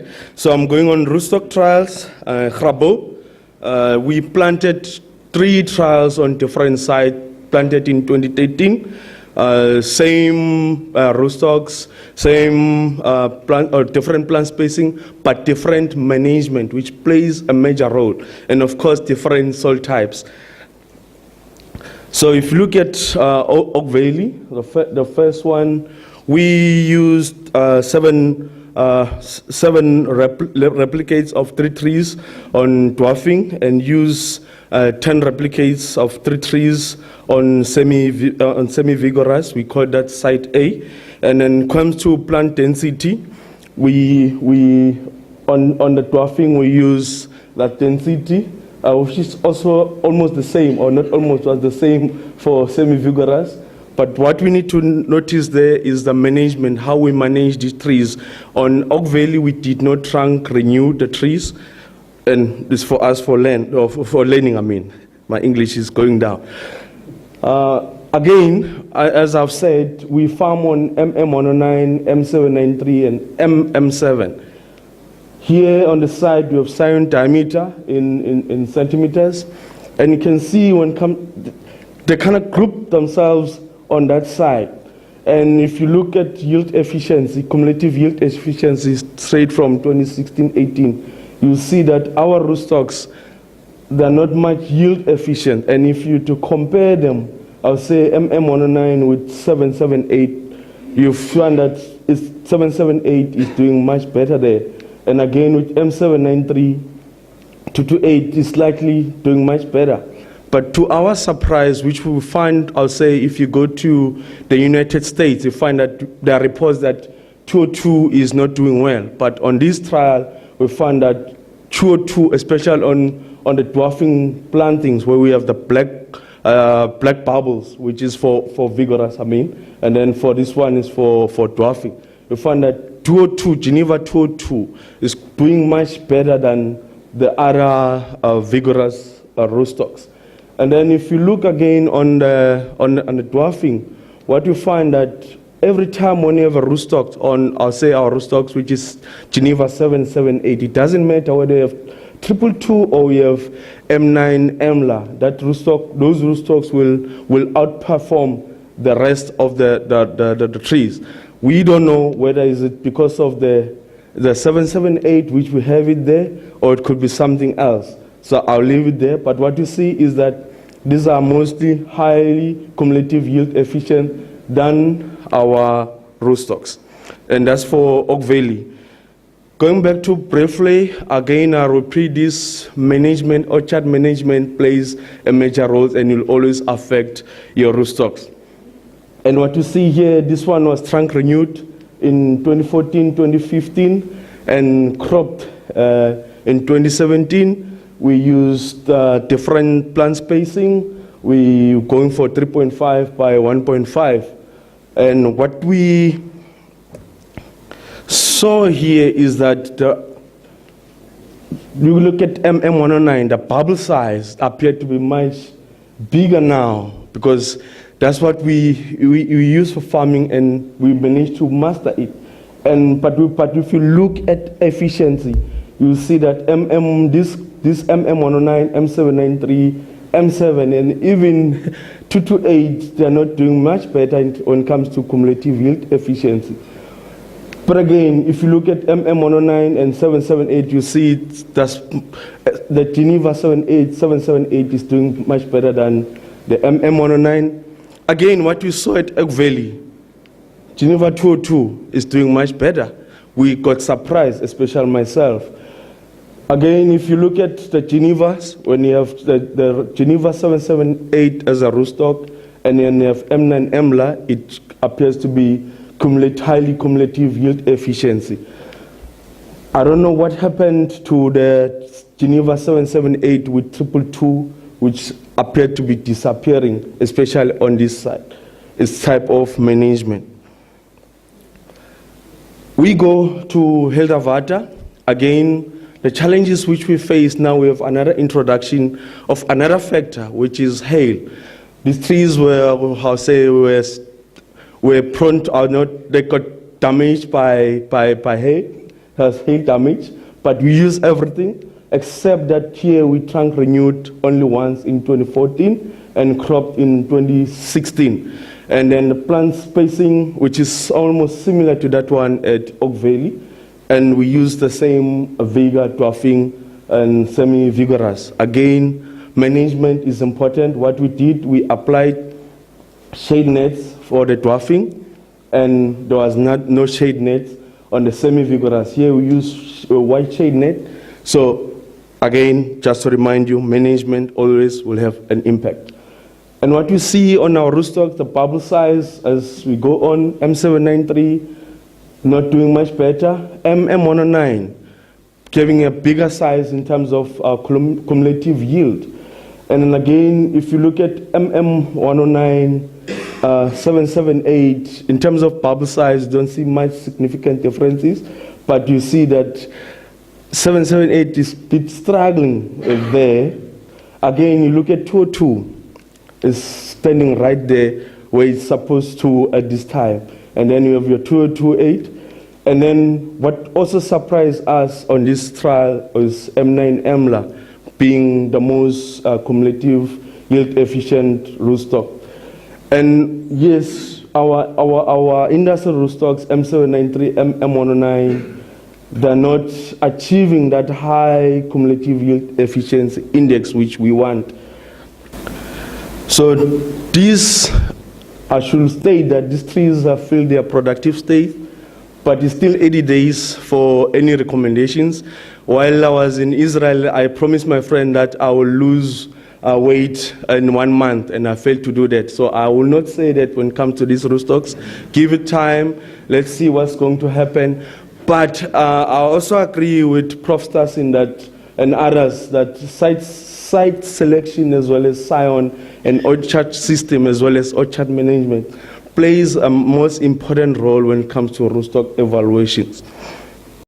slide. So I'm going on rootstock trials, Grabouw. We planted 3 trials on different sites, planted in 2013. Same rootstocks, same different plant spacing, but different management, which plays a major role. And of course, different soil types. So if you look at Oak Valley, the first one, we used 7 replicates of 3 trees on dwarfing and use 10 replicates of 3 trees on semi-vigorous. We call that site A. And then comes to plant density, we on the dwarfing we use that density, which is also almost the same, or not almost, but the same for semi-vigorous. But what we need to notice there is the management, how we manage these trees. On Oak Valley, we did not trunk renew the trees, and this for us for learning. I mean, my English is going down. Again, as I've said, we farm on MM109, M793, and MM7. Here on the side, we have scion diameter in centimeters, and you can see when they kind of group themselves on that side. And if you look at yield efficiency, cumulative yield efficiency straight from 2016-18, you see that our rootstocks, they're not much yield efficient. And if you to compare them, I'll say MM109 with 778, you find that 778 is doing much better there. And again with M793, 228 is likely doing much better. But to our surprise, which we find, I'll say, if you go to the United States, you find that there are reports that 202 is not doing well. But on this trial, we found that 202, especially on the dwarfing plantings, where we have the black bubbles, which is for vigorous, and then for this one is for dwarfing. We found that 202, Geneva 202, is doing much better than the other vigorous rootstocks. And then if you look again on the dwarfing, what you find that every time when you have a rootstock on, I'll say our rootstocks, which is Geneva 778, it doesn't matter whether you have 222 or we have M9 MLA, those rootstocks will outperform the rest of the trees. We don't know whether is it because of the 778 which we have it there, or it could be something else. So I'll leave it there. But what you see is that these are mostly highly cumulative yield efficient than our rootstocks. And that's for Oak Valley. Going back to Breëvlei, again, I repeat this management, orchard management plays a major role and will always affect your rootstocks. And what you see here, this one was trunk renewed in 2014, 2015, and cropped in 2017. We used different plant spacing. We going for 3.5 by 1.5. And what we saw here is that you look at MM109, the bubble size appeared to be much bigger now, because that's what we use for farming, and we managed to master it. But if you look at efficiency, you see that this MM109, M793, M7, and even 228, they're not doing much better when it comes to cumulative yield efficiency. But again, if you look at MM109 and 778, you see that's the Geneva 778 is doing much better than the MM109. Again, what we saw at Oak Valley, Geneva 202 is doing much better. We got surprised, especially myself. Again, if you look at the Genevas, when you have the Geneva 778 as a rootstock, and then you have M9 MLA, it appears to be highly cumulative yield efficiency. I don't know what happened to the Geneva 778 with 222, which appeared to be disappearing, especially on this side. It's type of management. We go to Helderwater. Again, the challenges which we face now, we have another introduction of another factor, which is hail. These trees were prone to, they got damaged by hail, has hail damage, but we use everything, except that here we trunk renewed only once in 2014 and cropped in 2016. And then the plant spacing, which is almost similar to that one at Oak Valley, and we use the same vigor, dwarfing, and semi-vigorous. Again, management is important. What we did, we applied shade nets for the dwarfing, and there was no shade nets on the semi-vigorous. Here we use a white shade net. So again, just to remind you, management always will have an impact. And what you see on our rootstock, the bubble size as we go on, M793, not doing much better. MM109, giving a bigger size in terms of cumulative yield. And then again, if you look at MM109, 778, in terms of bubble size, don't see much significant differences, but you see that 778 is a bit struggling there. Again, you look at 202, it's standing right there where it's supposed to at this time. And then you have your 2028. And then what also surprised us on this trial was M9 EMLA being the most cumulative yield efficient rootstock. And yes, our industrial rootstocks, M793, M109, they're not achieving that high cumulative yield efficiency index which we want. So these, I should state that these trees have filled their productive state, but it's still 80 days for any recommendations. While I was in Israel, I promised my friend that I will lose weight in 1 month, and I failed to do that. So I will not say that when it comes to these rootstocks, give it time, let's see what's going to happen. But I also agree with Prof. Stassen that, and others, that site selection as well as scion and orchard system as well as orchard management plays a most important role when it comes to rootstock evaluations.